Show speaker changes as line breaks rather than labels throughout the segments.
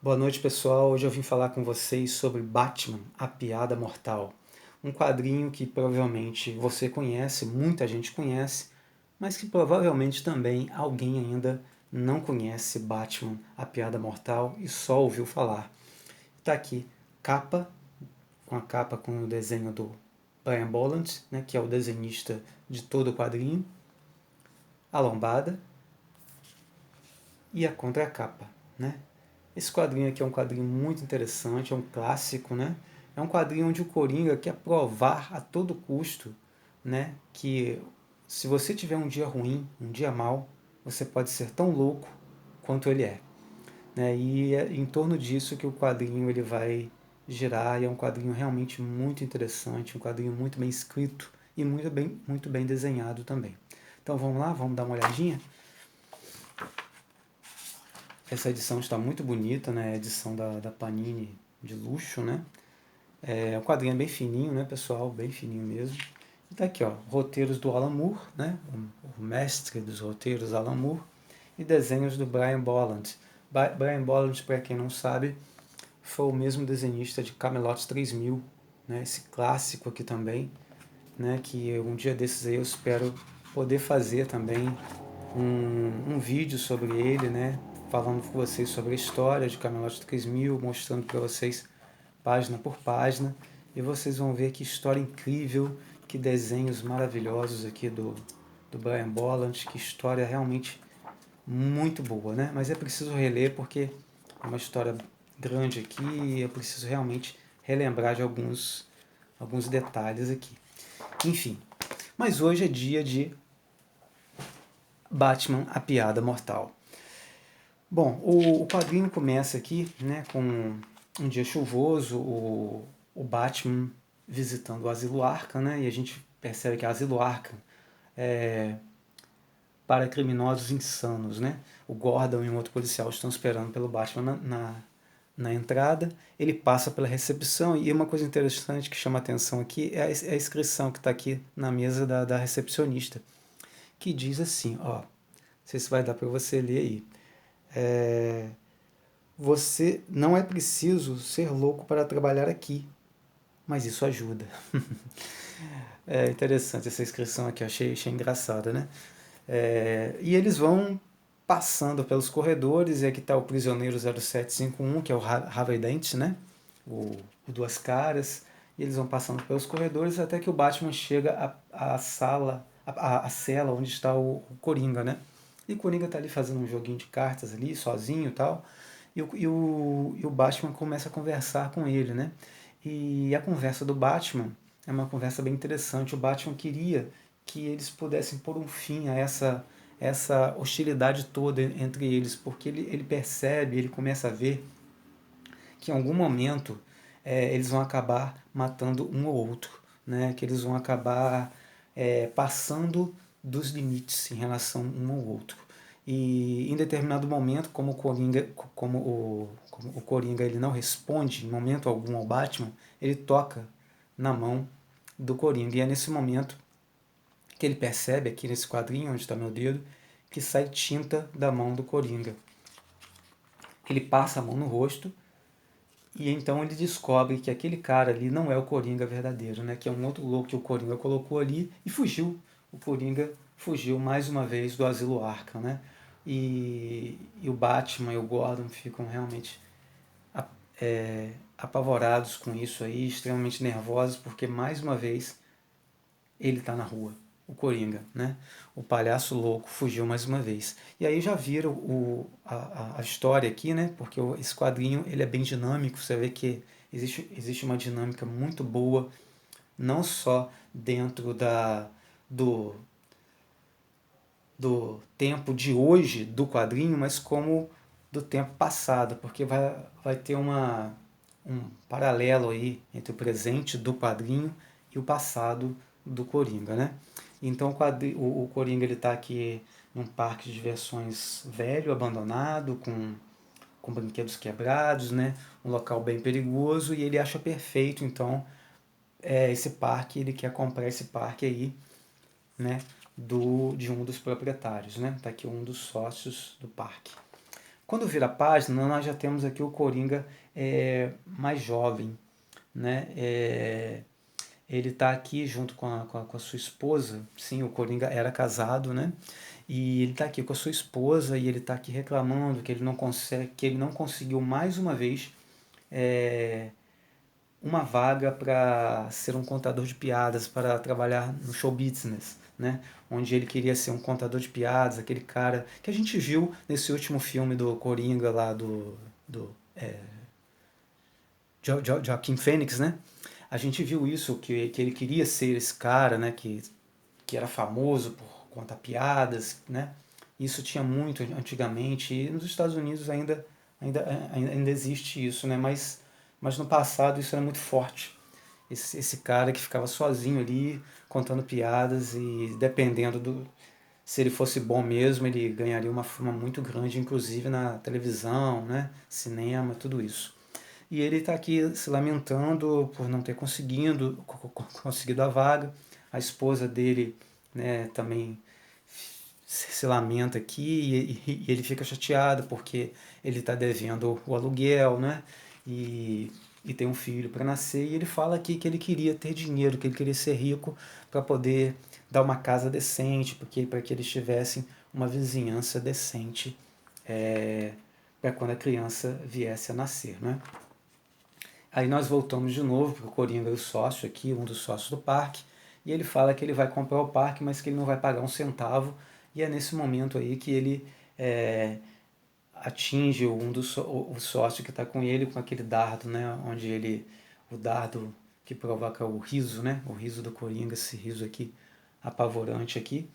Boa noite, pessoal. Hoje eu vim falar com vocês sobre Batman, a Piada Mortal. Um quadrinho que provavelmente você conhece, muita gente conhece, mas que provavelmente também alguém ainda não conhece Batman, a Piada Mortal e só ouviu falar. Está aqui, capa com o desenho do Brian Bolland, né, que é o desenhista de todo o quadrinho, a lombada e a contracapa, né? Esse quadrinho aqui é um quadrinho muito interessante, é um clássico, né? É um quadrinho onde o Coringa quer provar a todo custo, né, que se você tiver um dia ruim, um dia mau, você pode ser tão louco quanto ele é, né? E é em torno disso que o quadrinho ele vai girar, e é um quadrinho realmente muito interessante, um quadrinho muito bem escrito e muito bem desenhado também. Então vamos lá, vamos dar uma olhadinha? Essa edição está muito bonita, né? A edição da Panini de luxo, né? O quadrinho é bem fininho, né, pessoal? Bem fininho mesmo. E tá aqui, ó, roteiros do Alan Moore, né? O mestre dos roteiros, Alan Moore, e desenhos do Brian Bolland. Brian Bolland, para quem não sabe, foi o mesmo desenhista de Camelot 3000, né? Esse clássico aqui também, né? Que um dia desses aí eu espero poder fazer também um vídeo sobre ele, né? Falando com vocês sobre a história de Camelot 3000, mostrando para vocês página por página, e vocês vão ver que história incrível, que desenhos maravilhosos aqui do Brian Bolland, que história realmente muito boa, né? Mas é preciso reler porque é uma história grande aqui e eu preciso realmente relembrar de alguns detalhes aqui. Enfim, mas hoje é dia de Batman, a Piada Mortal. Bom, o quadrinho começa aqui, né, com um dia chuvoso, o Batman visitando o Asilo Arkham, né, e a gente percebe que o Asilo Arkham é para criminosos insanos, né? O Gordon e um outro policial estão esperando pelo Batman na entrada, ele passa pela recepção, e uma coisa interessante que chama a atenção aqui é a inscrição que está aqui na mesa da recepcionista, que diz assim, ó, não sei se vai dar para você ler aí, é, você não é preciso ser louco para trabalhar aqui, mas isso ajuda. É interessante essa inscrição aqui, achei engraçada, né? E eles vão passando pelos corredores, e aqui está o prisioneiro 0751, que é o Harvey Dent, né? O Duas Caras, e eles vão passando pelos corredores até que o Batman chega à sala, à cela onde está o Coringa, né? E o Coringa está ali fazendo um joguinho de cartas ali, sozinho e tal, e o Batman começa a conversar com ele, né? E a conversa do Batman é uma conversa bem interessante. O Batman queria que eles pudessem pôr um fim a essa hostilidade toda entre eles, porque ele percebe, ele começa a ver que em algum momento eles vão acabar matando um ou outro, né? Que eles vão acabar passando dos limites em relação um ao outro. E em determinado momento, como o Coringa ele não responde em momento algum ao Batman, ele toca na mão do Coringa. E é nesse momento que ele percebe, aqui nesse quadrinho onde está meu dedo, que sai tinta da mão do Coringa. Ele passa a mão no rosto e então ele descobre que aquele cara ali não é o Coringa verdadeiro, né? Que é um outro louco que o Coringa colocou ali e fugiu. O Coringa fugiu mais uma vez do Asilo Arkham, né? E o Batman e o Gordon ficam realmente apavorados com isso aí, extremamente nervosos, porque mais uma vez ele está na rua, o Coringa, né? O palhaço louco fugiu mais uma vez. E aí já viram a história aqui, né? Porque esse quadrinho ele é bem dinâmico, você vê que existe uma dinâmica muito boa, não só dentro do, do tempo de hoje do quadrinho, mas como do tempo passado, porque vai ter um paralelo aí entre o presente do quadrinho e o passado do Coringa, né? Então o Coringa ele está aqui num parque de diversões velho, abandonado, com brinquedos quebrados, né? Um local bem perigoso, e ele acha perfeito, então, esse parque, ele quer comprar esse parque aí, né? De um dos proprietários, né? Tá aqui um dos sócios do parque. Quando vira a página, nós já temos aqui o Coringa mais jovem, né? Ele está aqui junto com a sua esposa. Sim, o Coringa era casado, né? E ele está aqui com a sua esposa e ele está aqui reclamando que ele não consegue, que ele não conseguiu mais uma vez é, uma vaga para ser um contador de piadas, para trabalhar no show business, né? Onde ele queria ser um contador de piadas, aquele cara que a gente viu nesse último filme do Coringa lá do Joaquin Phoenix, né? A gente viu isso, que ele queria ser esse cara, né? Que era famoso por contar piadas, né? Isso tinha muito antigamente e nos Estados Unidos ainda existe isso, né? Mas no passado isso era muito forte. Esse cara que ficava sozinho ali contando piadas e dependendo do se ele fosse bom mesmo, ele ganharia uma fama muito grande, inclusive na televisão, né? Cinema, tudo isso. E ele está aqui se lamentando por não ter conseguido a vaga. A esposa dele, né, também se lamenta aqui e ele fica chateado porque ele está devendo o aluguel, né? E tem um filho para nascer. E ele fala aqui que ele queria ter dinheiro, que ele queria ser rico para poder dar uma casa decente, porque para que eles tivessem uma vizinhança decente para quando a criança viesse a nascer, né? Aí nós voltamos de novo para o Coringa e o sócio aqui, um dos sócios do parque, e ele fala que ele vai comprar o parque, mas que ele não vai pagar um centavo, e é nesse momento aí que ele atinge o sócio que está com ele com aquele dardo, né, onde o dardo que provoca o riso, né, o riso do Coringa, esse riso aqui apavorante aqui,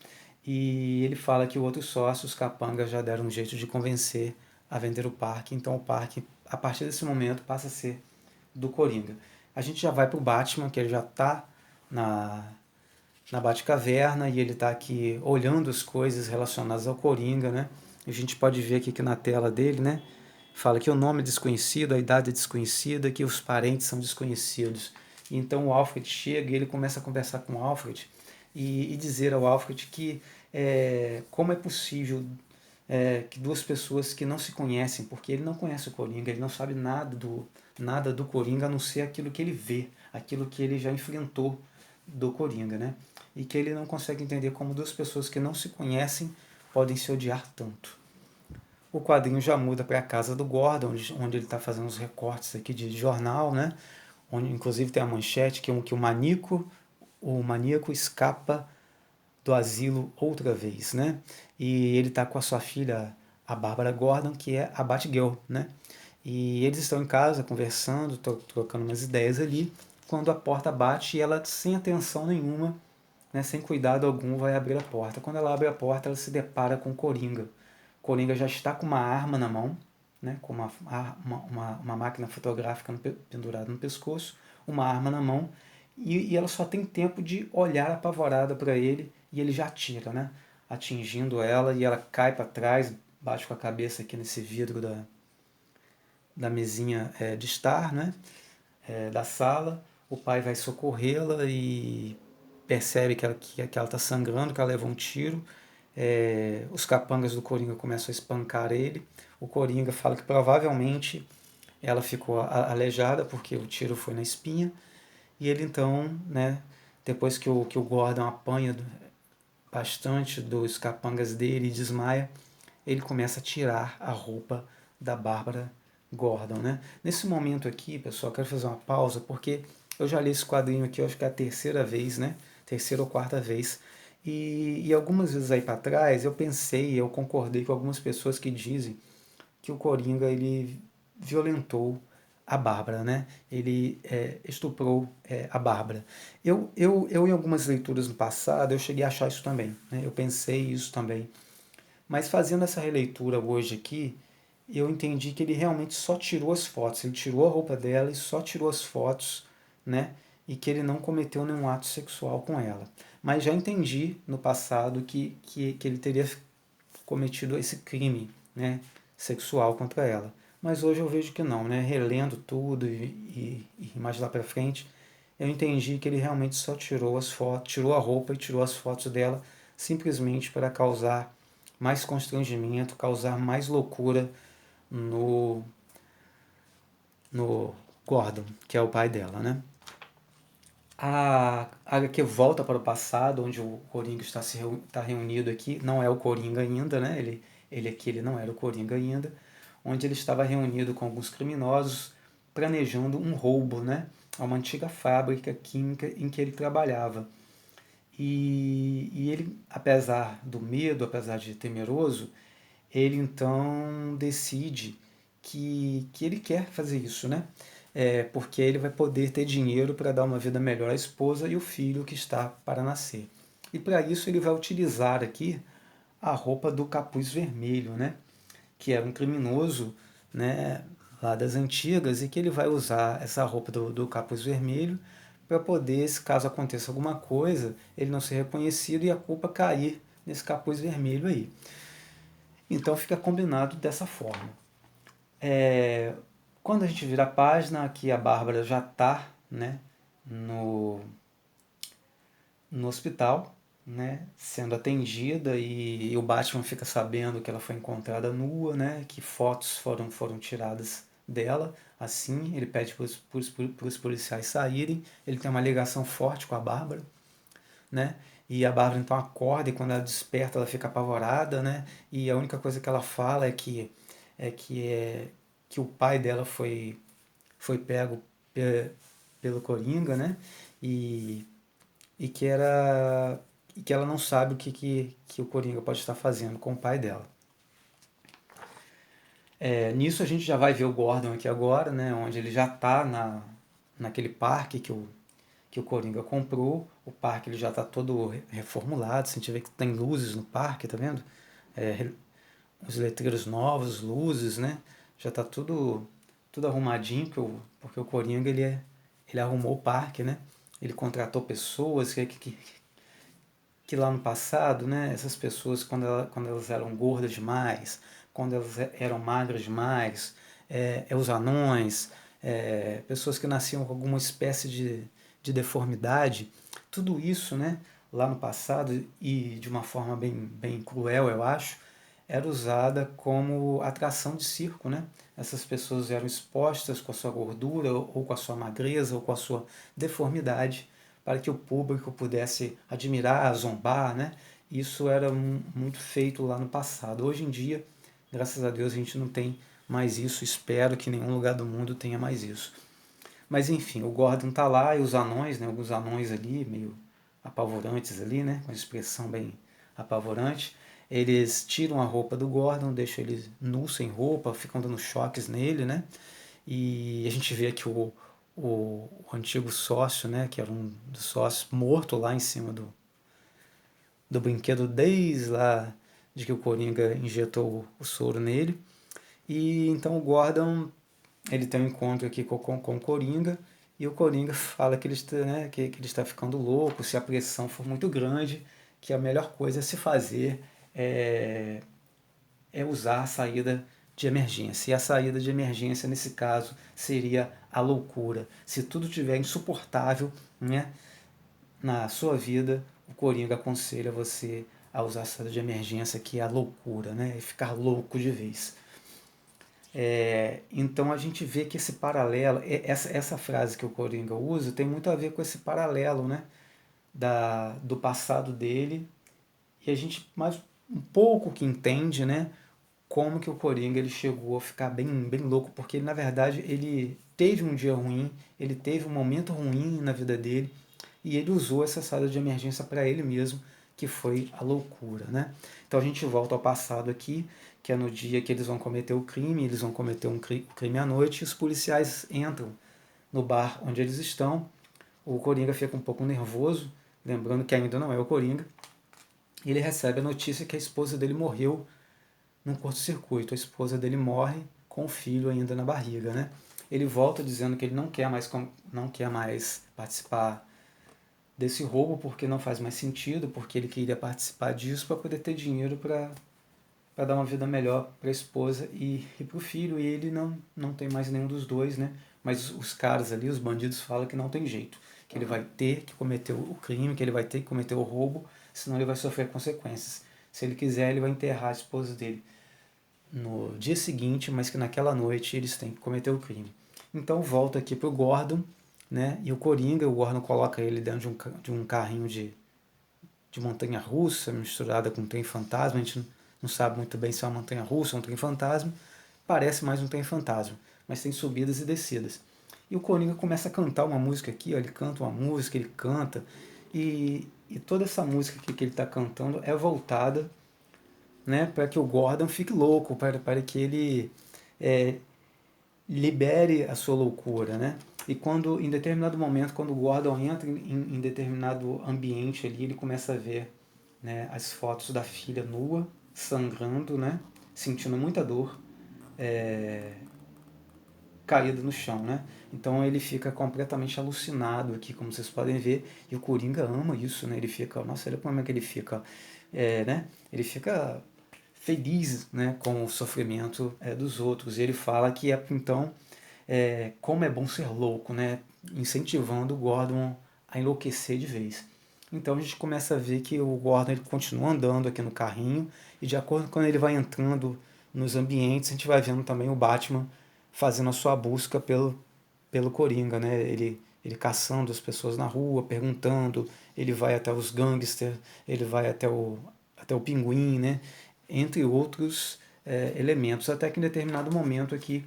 e ele fala que o outro sócio, os capangas, já deram um jeito de convencer a vender o parque, então o parque, a partir desse momento, passa a ser do Coringa. A gente já vai pro Batman, que ele já tá na, na Batcaverna e ele tá aqui olhando as coisas relacionadas ao Coringa, né? A gente pode ver aqui que na tela dele, né? Fala que o nome é desconhecido, a idade é desconhecida, que os parentes são desconhecidos. E então o Alfred chega e ele começa a conversar com o Alfred e dizer ao Alfred que como é possível que duas pessoas que não se conhecem, porque ele não conhece o Coringa, ele não sabe nada do Coringa a não ser aquilo que ele vê, aquilo que ele já enfrentou do Coringa, né? E que ele não consegue entender como duas pessoas que não se conhecem podem se odiar tanto. O quadrinho já muda para a casa do Gordon, onde ele está fazendo os recortes aqui de jornal, né? Onde inclusive tem a manchete que o maníaco escapa do asilo outra vez, né? E ele está com a sua filha, a Bárbara Gordon, que é a Batgirl, né? E eles estão em casa conversando, trocando umas ideias ali, quando a porta bate e ela, sem atenção nenhuma, né, sem cuidado algum, vai abrir a porta. Quando ela abre a porta, ela se depara com o Coringa. O Coringa já está com uma arma na mão, né, com uma máquina fotográfica pendurada no pescoço, uma arma na mão, e ela só tem tempo de olhar apavorada para ele e ele já atira, né, atingindo ela e ela cai para trás, bate com a cabeça aqui nesse vidro da mesinha de estar, né, da sala. O pai vai socorrê-la e percebe que ela está sangrando, que ela levou um tiro. Os capangas do Coringa começam a espancar ele. O Coringa fala que provavelmente ela ficou aleijada porque o tiro foi na espinha. E ele então, né, depois que o Gordon apanha bastante dos capangas dele e desmaia, ele começa a tirar a roupa da Bárbara Gordon, né? Nesse momento aqui, pessoal, eu quero fazer uma pausa porque eu já li esse quadrinho aqui, eu acho que é a terceira vez, né? Terceira ou quarta vez. E algumas vezes aí para trás eu pensei, eu concordei com algumas pessoas que dizem que o Coringa ele violentou a Bárbara, né? Ele estuprou a Bárbara. Eu, em algumas leituras no passado, eu cheguei a achar isso também, né? Eu pensei isso também. Mas fazendo essa releitura hoje aqui, eu entendi que ele realmente só tirou as fotos. Ele tirou a roupa dela e só tirou as fotos, né? E que ele não cometeu nenhum ato sexual com ela. Mas já entendi no passado que ele teria cometido esse crime, né? Sexual contra ela. Mas hoje eu vejo que não, né? Relendo tudo e mais lá pra frente, eu entendi que ele realmente só tirou as fotos, tirou a roupa e tirou as fotos dela simplesmente para causar mais constrangimento, causar mais loucura no Gordon, que é o pai dela, né? A HQ volta para o passado, onde o Coringa está reunido aqui. Não é o Coringa ainda, né? Ele aqui ele não era o Coringa ainda. Onde ele estava reunido com alguns criminosos, planejando um roubo, né? A uma antiga fábrica química em que ele trabalhava. E ele, apesar do medo, apesar de temeroso, ele então decide que ele quer fazer isso, né? Porque ele vai poder ter dinheiro para dar uma vida melhor à esposa e o filho que está para nascer. E para isso ele vai utilizar aqui a roupa do Capuz Vermelho, né? Que era um criminoso, né? Lá das antigas, e que ele vai usar essa roupa do Capuz Vermelho para poder, se caso aconteça alguma coisa, ele não ser reconhecido e a culpa cair nesse Capuz Vermelho aí. Então fica combinado dessa forma. Quando a gente vira a página, aqui a Bárbara já está, né, no, no hospital, né, sendo atendida, e o Batman fica sabendo que ela foi encontrada nua, né, que fotos foram tiradas dela. Assim, ele pede para os policiais saírem. Ele tem uma ligação forte com a Bárbara, né? E a Bárbara então acorda, e quando ela desperta ela fica apavorada, né? E a única coisa que ela fala é que o pai dela foi pego pelo Coringa, né? E, e que era e que ela não sabe o que o Coringa pode estar fazendo com o pai dela. Nisso a gente já vai ver o Gordon aqui agora, né? Onde ele já está naquele parque que o Coringa comprou. O parque ele já está todo reformulado. A gente vê que tem luzes no parque, tá vendo? É, os letreiros novos, luzes, né? Já está tudo arrumadinho, porque o Coringa ele arrumou o parque, né? Ele contratou pessoas que lá no passado, né? Essas pessoas quando elas eram gordas demais, quando elas eram magras demais, os anões, pessoas que nasciam com alguma espécie de deformidade, tudo isso, né? Lá no passado, e de uma forma bem cruel, eu acho, era usada como atração de circo, né? Essas pessoas eram expostas com a sua gordura, ou com a sua magreza, ou com a sua deformidade, para que o público pudesse admirar, zombar, né? Isso era muito feito lá no passado. Hoje em dia, graças a Deus, a gente não tem mais isso. Espero que nenhum lugar do mundo tenha mais isso. Mas enfim, o Gordon tá lá, e os anões, né? Alguns anões ali, meio apavorantes ali, né? Com expressão bem apavorante. Eles tiram a roupa do Gordon, deixam ele nu, sem roupa, ficam dando choques nele, né? E a gente vê que o antigo sócio, né, que era um dos sócios, morto lá em cima do brinquedo, desde lá de que o Coringa injetou o soro nele. E então o Gordon ele tem um encontro aqui com o Coringa, e o Coringa fala que que ele está ficando louco, se a pressão for muito grande, que a melhor coisa a se fazer é, é usar a saída de emergência. E a saída de emergência, nesse caso, seria a loucura. Se tudo estiver insuportável, né, na sua vida, o Coringa aconselha você a usar a saída de emergência, que é a loucura, né, e ficar louco de vez. Então a gente vê que esse paralelo, essa frase que o Coringa usa, tem muito a ver com esse paralelo, né, do passado dele, e a gente mais um pouco que entende, né, como que o Coringa ele chegou a ficar bem louco, porque ele, na verdade ele teve um dia ruim, ele teve um momento ruim na vida dele, e ele usou essa saída de emergência para ele mesmo, que foi a loucura, né? Então a gente volta ao passado aqui, que é no dia que eles vão cometer o crime, eles vão cometer um crime à noite, e os policiais entram no bar onde eles estão. O Coringa fica um pouco nervoso, lembrando que ainda não é o Coringa, e ele recebe a notícia que a esposa dele morreu num curto-circuito. A esposa dele morre com o filho ainda na barriga, né? Ele volta dizendo que ele não quer mais participar desse roubo, porque não faz mais sentido, porque ele queria participar disso para poder ter dinheiro para dar uma vida melhor para a esposa e para o filho, e ele não tem mais nenhum dos dois, né? Mas os caras ali, os bandidos, falam que não tem jeito, que ele vai ter que cometer o crime, que ele vai ter que cometer o roubo, senão ele vai sofrer consequências. Se ele quiser, ele vai enterrar a esposa dele. no dia seguinte, mas que naquela noite eles têm que cometer o crime. Então volta aqui pro Gordon, né? E o Gordon coloca ele dentro de um carrinho de montanha-russa misturada com trem fantasma. A gente não sabe muito bem se é uma montanha-russa ou um trem fantasma. Parece mais um trem fantasma, mas tem subidas e descidas. E o Coringa começa a cantar uma música aqui, ó, ele canta uma música, ele canta, e toda essa música aqui que ele está cantando é voltada, né, para que o Gordon fique louco, para que ele é, libere a sua loucura, né? E quando, em determinado momento, quando o Gordon entra em determinado ambiente ali, ele começa a ver, né, as fotos da filha nua, sangrando, né, sentindo muita dor, caída no chão, né? Então ele fica completamente alucinado aqui, como vocês podem ver, e o Coringa ama isso, né? Ele fica, nossa, olha como é que ele fica, né? Ele fica feliz, né, com o sofrimento dos outros. E ele fala que então como é bom ser louco, né? Incentivando o Gordon a enlouquecer de vez. Então a gente começa a ver que o Gordon ele continua andando aqui no carrinho e de acordo com quando ele vai entrando nos ambientes, a gente vai vendo também o Batman fazendo a sua busca pelo Coringa, né? Ele caçando as pessoas na rua, perguntando, ele vai até os gangsters, ele vai até o Pinguim, né? Entre outros elementos, até que em determinado momento aqui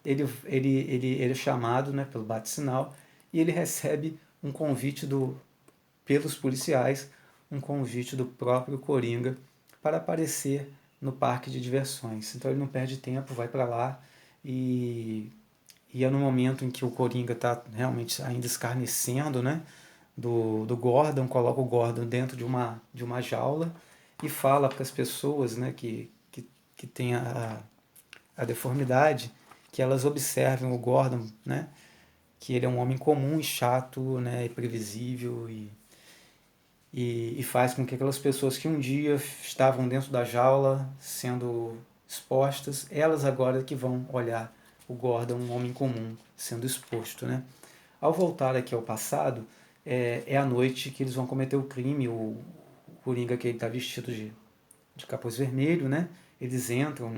ele é chamado, né, pelo bate-sinal e ele recebe um convite pelos policiais, um convite do próprio Coringa para aparecer no parque de diversões. Então ele não perde tempo, vai para lá e, e é no momento em que o Coringa está realmente ainda escarnecendo, né, do Gordon, coloca o Gordon dentro de uma jaula e fala para as pessoas, né, que tem a deformidade, que elas observem o Gordon, né, que ele é um homem comum e chato, né, e previsível e faz com que aquelas pessoas que um dia estavam dentro da jaula sendo expostas, elas agora que vão olhar o Gordon, um homem comum, sendo exposto, né. Ao voltar aqui ao passado, é a noite que eles vão cometer o crime, o Coringa que ele está vestido de capuz vermelho, né, eles entram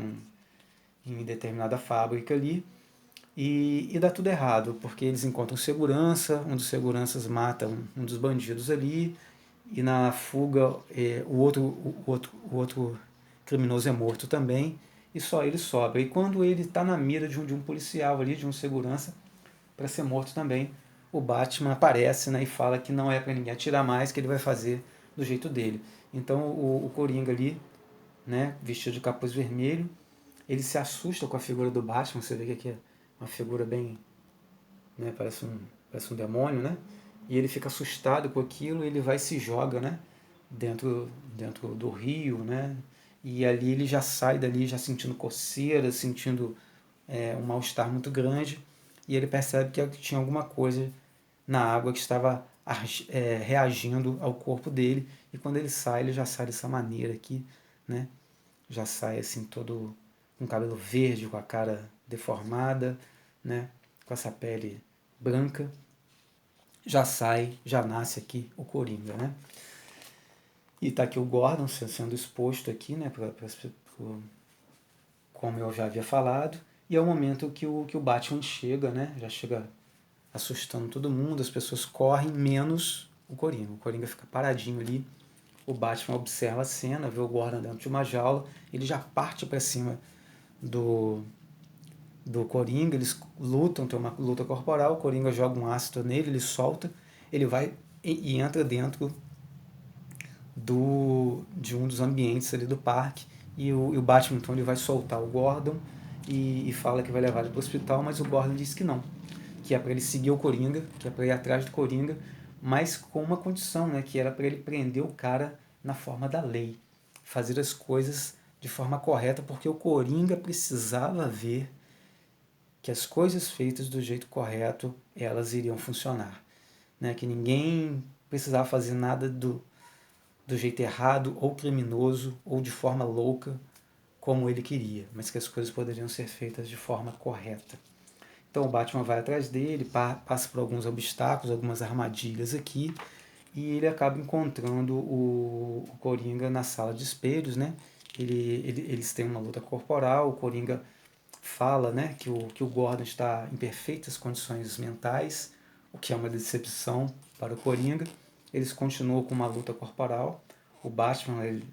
em determinada fábrica ali e dá tudo errado, porque eles encontram segurança, um dos seguranças mata um dos bandidos ali, e na fuga o outro criminoso é morto também, e só ele sobra. E quando ele está na mira de um policial ali, de um segurança, para ser morto também, o Batman aparece, né, e fala que não é para ninguém atirar mais, que ele vai fazer do jeito dele. Então o Coringa ali, né, vestido de capuz vermelho, ele se assusta com a figura do Batman, você vê que aqui é uma figura bem, né, parece um demônio, né? E ele fica assustado com aquilo, e ele vai e se joga, né, dentro do rio, né? E ali ele já sai dali já sentindo coceira, sentindo um mal-estar muito grande, e ele percebe que tinha alguma coisa na água que estava reagindo ao corpo dele, e quando ele já sai dessa maneira aqui, né? Já sai assim todo com cabelo verde, com a cara deformada, né? Com essa pele branca, já sai, já nasce aqui o Coringa, né? E tá aqui o Gordon sendo exposto aqui, né? Como eu já havia falado, e é o momento que o Batman chega, né? Já chega assustando todo mundo, as pessoas correm, menos o Coringa. O Coringa fica paradinho ali, o Batman observa a cena, vê o Gordon dentro de uma jaula, ele já parte para cima do, do Coringa, eles lutam, tem uma luta corporal, o Coringa joga um ácido nele, ele solta, ele vai e entra dentro de um dos ambientes ali do parque, e o Batman então ele vai soltar o Gordon e fala que vai levar ele para o hospital, mas o Gordon diz que não, que é para ele seguir o Coringa, que é para ir atrás do Coringa, mas com uma condição, né, que era para ele prender o cara na forma da lei, fazer as coisas de forma correta, porque o Coringa precisava ver que as coisas feitas do jeito correto, elas iriam funcionar, né, que ninguém precisava fazer nada do jeito errado ou criminoso ou de forma louca como ele queria, mas que as coisas poderiam ser feitas de forma correta. Então o Batman vai atrás dele, passa por alguns obstáculos, algumas armadilhas aqui, e ele acaba encontrando o Coringa na sala de espelhos, né? eles têm uma luta corporal, o Coringa fala, né, que o Gordon está em perfeitas condições mentais, o que é uma decepção para o Coringa. Eles continuam com uma luta corporal. O Batman, ele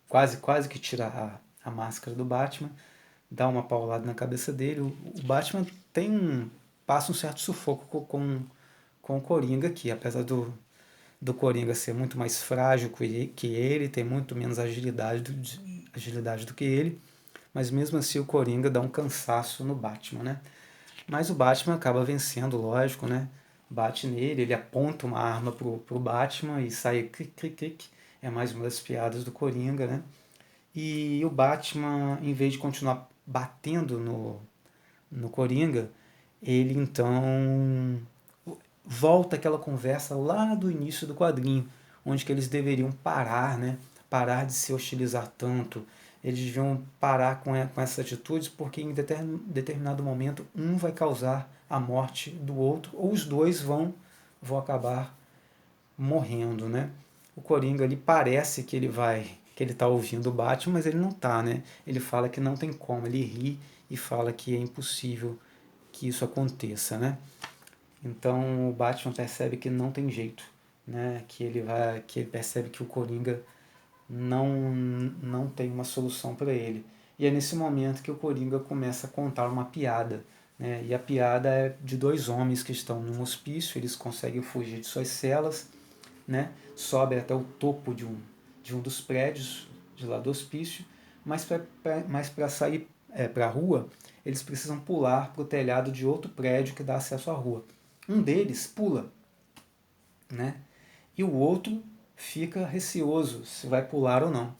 quase que tira a máscara do Batman, dá uma paulada na cabeça dele. O Batman passa um certo sufoco com o Coringa aqui, apesar do Coringa ser muito mais frágil que ele, tem muito menos agilidade do que ele, mas mesmo assim o Coringa dá um cansaço no Batman, né? Mas o Batman acaba vencendo, lógico, né? Bate nele, ele aponta uma arma pro Batman e sai clic, clic, clic. É mais uma das piadas do Coringa, né? E o Batman, em vez de continuar batendo no Coringa, ele então volta aquela conversa lá do início do quadrinho, onde que eles deveriam parar, né? Parar de se hostilizar tanto. Eles deviam parar com essas atitudes, porque em determinado momento um vai causar a morte do outro, ou os dois vão acabar morrendo, né? O Coringa ali parece que ele tá ouvindo o Batman, mas ele não tá, né? Ele fala que não tem como, ele ri e fala que é impossível que isso aconteça, né? Então o Batman percebe que não tem jeito, né? Que ele percebe que o Coringa não tem uma solução para ele. E é nesse momento que o Coringa começa a contar uma piada, né? E a piada é de dois homens que estão num hospício, eles conseguem fugir de suas celas, né? Sobe até o topo de um dos prédios de lá do hospício, mas para sair para a rua, eles precisam pular para o telhado de outro prédio que dá acesso à rua. Um deles pula, né? E o outro fica receoso se vai pular ou não.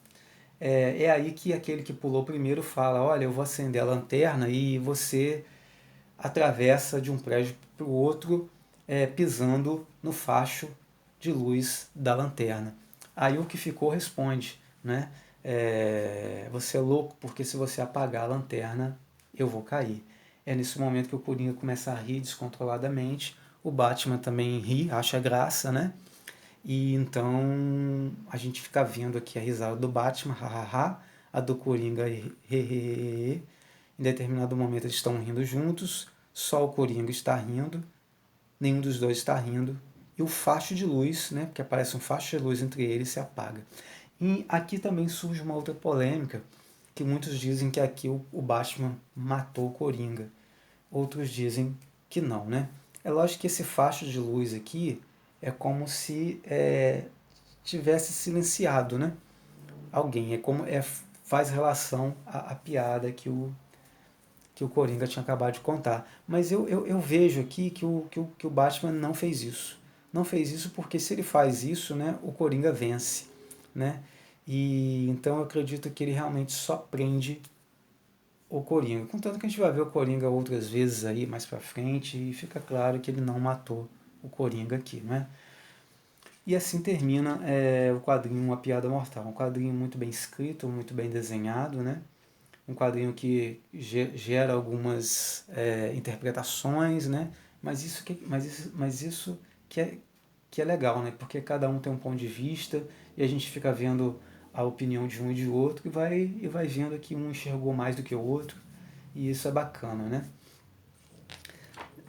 É aí que aquele que pulou primeiro fala: olha, eu vou acender a lanterna e você atravessa de um prédio para o outro, pisando no facho de luz da lanterna. Aí o que ficou responde, né? Você é louco porque se você apagar a lanterna eu vou cair. É nesse momento que o Coringa começa a rir descontroladamente. O Batman também ri, acha graça, né? E então a gente fica vendo aqui a risada do Batman, hahaha, a do Coringa, hehehe. Em determinado momento eles estão rindo juntos, só o Coringa está rindo, nenhum dos dois está rindo, e o facho de luz, né, porque aparece um facho de luz entre eles, se apaga. E aqui também surge uma outra polêmica, que muitos dizem que aqui o Batman matou o Coringa, outros dizem que não, né? É lógico que esse facho de luz aqui é como se tivesse silenciado, né? Alguém, faz relação à piada que o Coringa tinha acabado de contar. Mas eu vejo aqui que o Batman não fez isso. Não fez isso porque se ele faz isso, né, o Coringa vence, né? E então eu acredito que ele realmente só prende o Coringa. Contanto que a gente vai ver o Coringa outras vezes aí mais pra frente e fica claro que ele não matou o Coringa aqui, né? E assim termina o quadrinho Uma Piada Mortal. Um quadrinho muito bem escrito, muito bem desenhado, né? Um quadrinho que gera algumas interpretações, né? Mas isso que é legal, né? Porque cada um tem um ponto de vista e a gente fica vendo a opinião de um e de outro e vai vendo que um enxergou mais do que o outro e isso é bacana, né?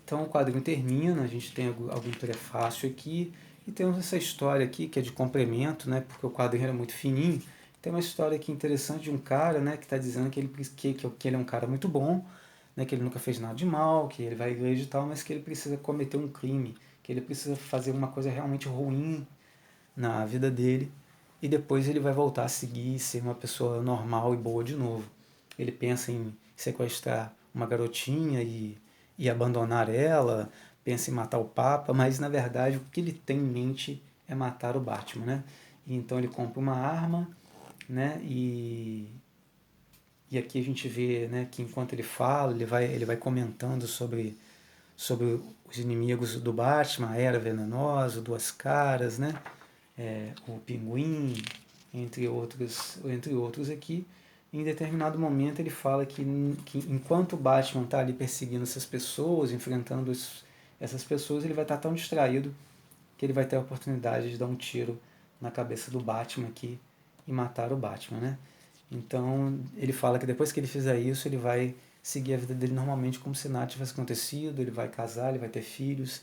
Então o quadrinho termina, a gente tem algum prefácio aqui e temos essa história aqui que é de complemento, né? Porque o quadrinho era muito fininho. Tem uma história aqui interessante de um cara, né, que está dizendo que ele é um cara muito bom, né, que ele nunca fez nada de mal, que ele vai à igreja e tal, mas que ele precisa cometer um crime, que ele precisa fazer uma coisa realmente ruim na vida dele e depois ele vai voltar a seguir e ser uma pessoa normal e boa de novo. Ele pensa em sequestrar uma garotinha e abandonar ela, pensa em matar o Papa, mas na verdade o que ele tem em mente é matar o Batman, né? E então ele compra uma arma, né? E aqui a gente vê, né, que enquanto ele fala, ele vai comentando sobre os inimigos do Batman, a Era Venenosa, Duas Caras, né? O Pinguim, entre outros aqui. Em determinado momento ele fala que enquanto o Batman está ali perseguindo essas pessoas, enfrentando essas pessoas, ele vai estar tão distraído que ele vai ter a oportunidade de dar um tiro na cabeça do Batman aqui e matar o Batman, né? Então ele fala que depois que ele fizer isso, ele vai seguir a vida dele normalmente como se nada tivesse acontecido, ele vai casar, ele vai ter filhos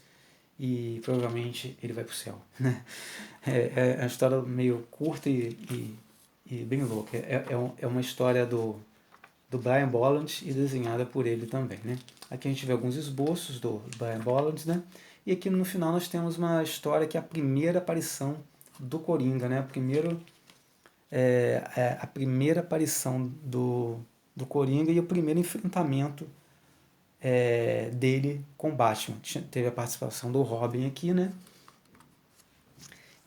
e provavelmente ele vai pro céu, né? É uma história meio curta e bem louca. É uma história do Brian Bolland e desenhada por ele também, né? Aqui a gente vê alguns esboços do Brian Bolland, né? E aqui no final nós temos uma história que é a primeira aparição do Coringa, né? A primeira aparição do Coringa e o primeiro enfrentamento dele com Batman. Teve a participação do Robin aqui, né?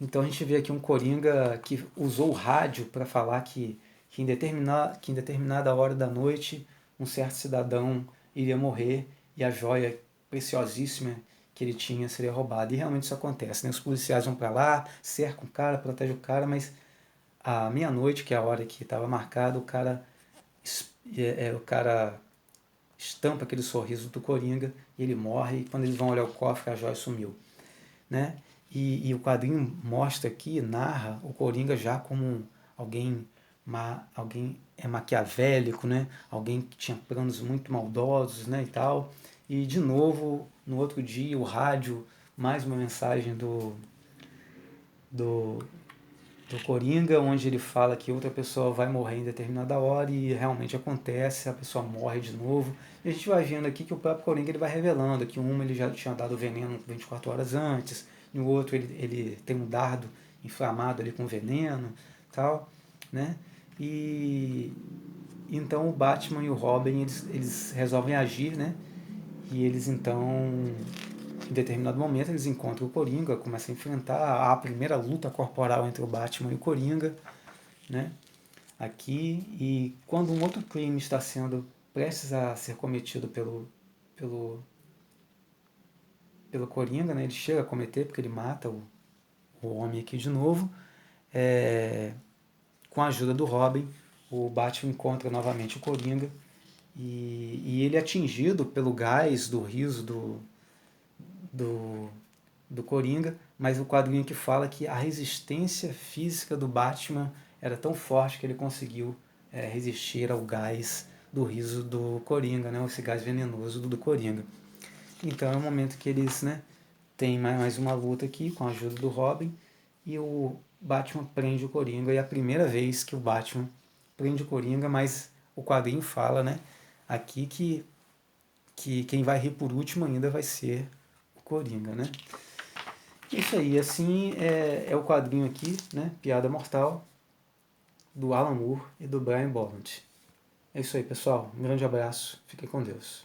Então a gente vê aqui um Coringa que usou o rádio para falar que em determinada hora da noite um certo cidadão iria morrer e a joia preciosíssima que ele tinha seria roubada. E realmente isso acontece, né? Os policiais vão para lá, cercam o cara, protegem o cara, mas à meia-noite, que é a hora que estava marcada, o cara estampa aquele sorriso do Coringa e ele morre. E quando eles vão olhar o cofre, a joia sumiu, né? E o quadrinho mostra aqui, narra o Coringa já como alguém maquiavélico, né? Alguém que tinha planos muito maldosos, né? E tal. E de novo, no outro dia, o rádio, mais uma mensagem do, do Coringa, onde ele fala que outra pessoa vai morrer em determinada hora e realmente acontece, a pessoa morre de novo. E a gente vai vendo aqui que o próprio Coringa ele vai revelando que ele já tinha dado veneno 24 horas antes, no outro ele tem um dardo inflamado ali com veneno, tal, né? E então o Batman e o Robin eles resolvem agir, né? E eles então em determinado momento eles encontram o Coringa, começam a enfrentar a primeira luta corporal entre o Batman e o Coringa, né? Aqui, e quando um outro crime está sendo prestes a ser cometido pelo, pelo Coringa, né? Ele chega a cometer porque ele mata o homem aqui de novo, com a ajuda do Robin, o Batman encontra novamente o Coringa e ele é atingido pelo gás do riso do, do Coringa, mas o quadrinho que fala que a resistência física do Batman era tão forte que ele conseguiu resistir ao gás do riso do Coringa, né, esse gás venenoso do Coringa. Então é o momento que eles, né, têm mais uma luta aqui com a ajuda do Robin e o Batman prende o Coringa e é a primeira vez que o Batman prende o Coringa, mas o quadrinho fala, né, aqui que quem vai rir por último ainda vai ser o Coringa, né? Isso aí, assim é o quadrinho aqui, né? Piada Mortal, do Alan Moore e do Brian Bolland. É isso aí, pessoal. Um grande abraço. Fiquem com Deus.